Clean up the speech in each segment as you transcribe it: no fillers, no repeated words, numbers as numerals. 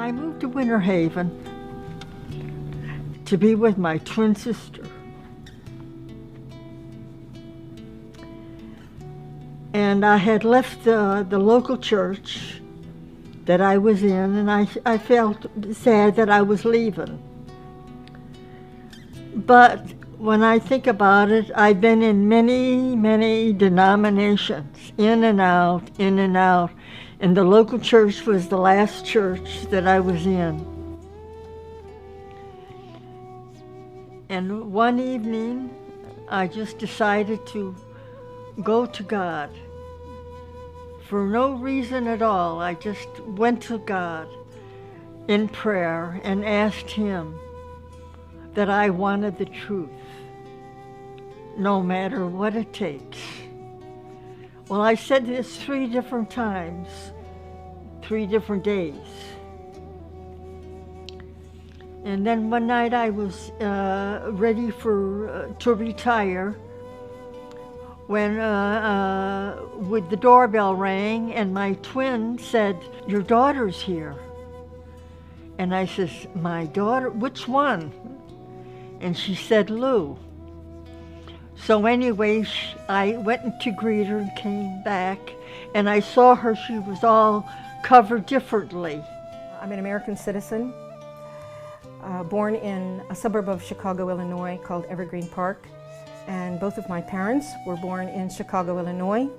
I moved to Winter Haven to be with my twin sister. And I had left the local church that I was in, and I felt sad that I was leaving. But when I think about it, I've been in many, many denominations, in and out, and the local church was the last church that I was in. And one evening, I just decided to go to God. For no reason at all, I just went to God in prayer and asked Him that I wanted the truth, no matter what it takes. Well, I said this 3 different times, 3 different days. And then one night I was ready to retire when with the doorbell rang and my twin said, "Your daughter's here." And I says, "My daughter? Which one?" And she said, "Lou." So anyway, I went to greet her and came back, and I saw her, she was all covered differently. I'm an American citizen, born in a suburb of Chicago, Illinois called Evergreen Park. And both of my parents were born in Chicago, Illinois.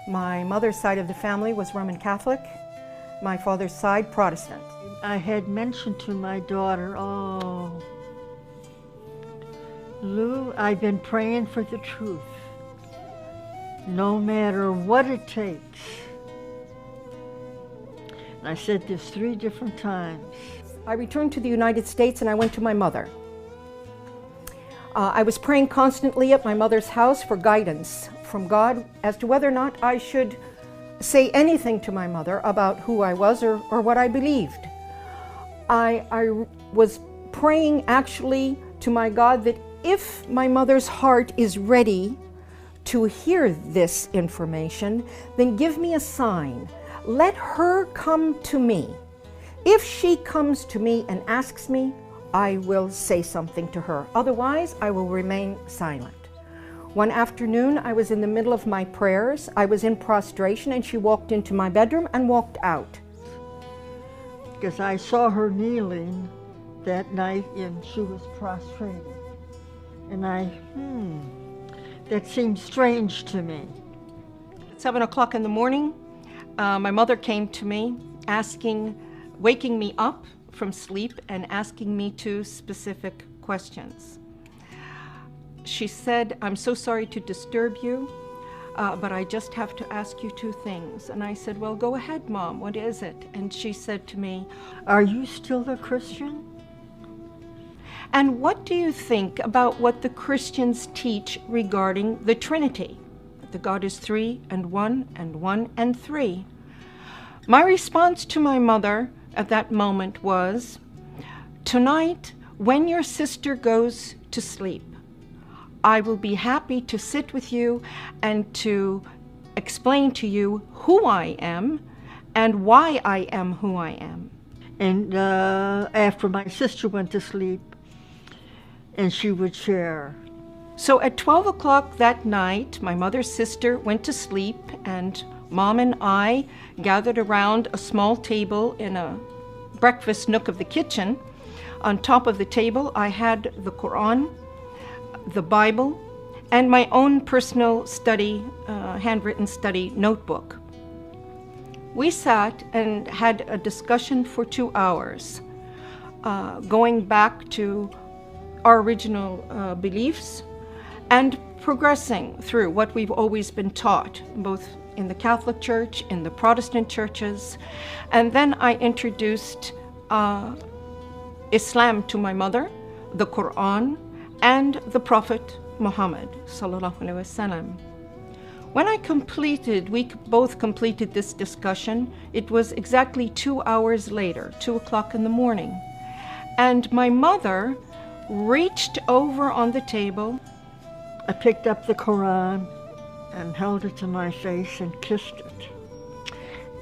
My mother's side of the family was Roman Catholic, my father's side Protestant. I had mentioned to my daughter, "Oh, Lou, I've been praying for the truth, no matter what it takes." And I said this 3 different times. I returned to the United States and I went to my mother. I was praying constantly at my mother's house for guidance from God as to whether or not I should say anything to my mother about who I was or what I believed. I was praying actually to my God that if my mother's heart is ready to hear this information, then give me a sign. Let her come to me. If she comes to me and asks me, I will say something to her. Otherwise, I will remain silent. One afternoon, I was in the middle of my prayers. I was in prostration, and she walked into my bedroom and walked out. Because I saw her kneeling that night, and she was prostrated. And that seemed strange to me. At 7 o'clock in the morning, my mother came to me, waking me up from sleep and asking me 2 specific questions. She said, "I'm so sorry to disturb you, but I just have to ask you 2 things." And I said, "Well, go ahead, Mom, what is it?" And she said to me, "Are you still a Christian? And what do you think about what the Christians teach regarding the Trinity? That God is 3 and 1 and 1 and 3. My response to my mother at that moment was, "Tonight, when your sister goes to sleep, I will be happy to sit with you and to explain to you who I am and why I am who I am." And after my sister went to sleep, and she would share. So at 12 o'clock that night, my mother's sister went to sleep, and Mom and I gathered around a small table in a breakfast nook of the kitchen. On top of the table, I had the Quran, the Bible, and my own personal study, handwritten study notebook. We sat and had a discussion for 2 hours, going back to our original beliefs and progressing through what we've always been taught, both in the Catholic Church, in the Protestant churches. And then I introduced Islam to my mother, the Quran, and the Prophet Muhammad sallallahu alaihi wasallam. When we both completed this discussion, it was exactly 2 hours later, 2 o'clock in the morning. And my mother reached over on the table. I picked up the Quran and held it to my face and kissed it.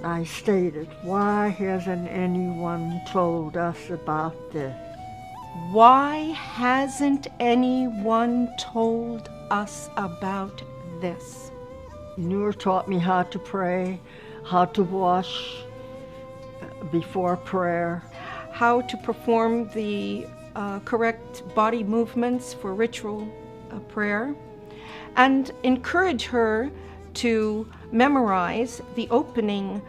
I stated, why hasn't anyone told us about this? Why hasn't anyone told us about this? Noor taught me how to pray, how to wash before prayer, how to perform the correct body movements for ritual prayer, and encourage her to memorize the opening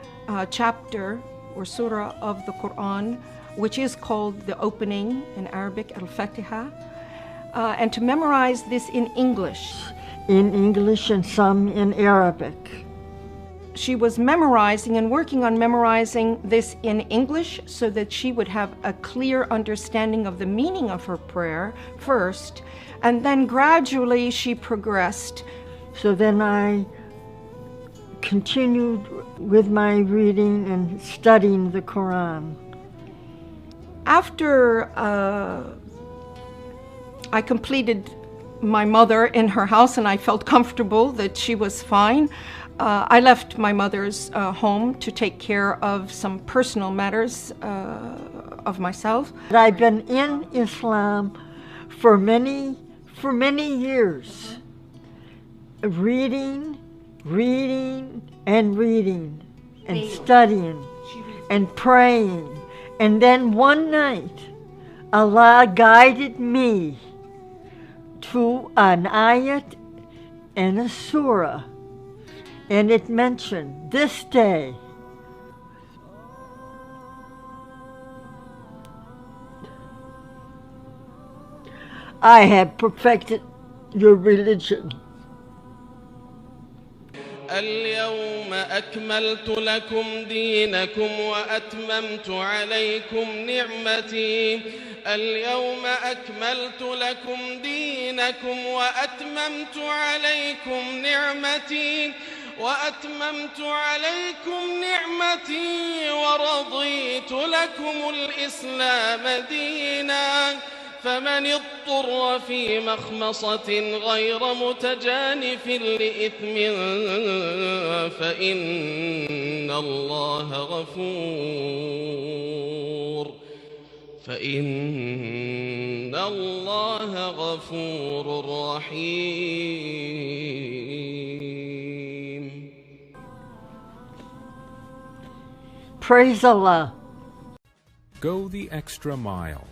chapter or surah of the Quran, which is called the opening in Arabic, Al-Fatiha, and to memorize this in English. In English and some in Arabic. She was memorizing and working on memorizing this in English so that she would have a clear understanding of the meaning of her prayer first, and then gradually she progressed. So then I continued with my reading and studying the Quran. After I completed my mother in her house and I felt comfortable that she was fine, I left my mother's home to take care of some personal matters of myself. I've been in Islam for many years, reading and studying and praying. And then one night, Allah guided me to an ayat and a surah, and it mentioned this day. I have perfected your religion. اليوم أكملت لكم دينكم وأتممت عليكم نعمتي. اليوم أكملت لكم دينكم وأتممت عليكم نعمتي ورضيت لكم الإسلام دينا. فمن اضطر في مخمصة غير متجانف لإثم فإن الله غفور رحيم. Praise Allah. Go the extra mile.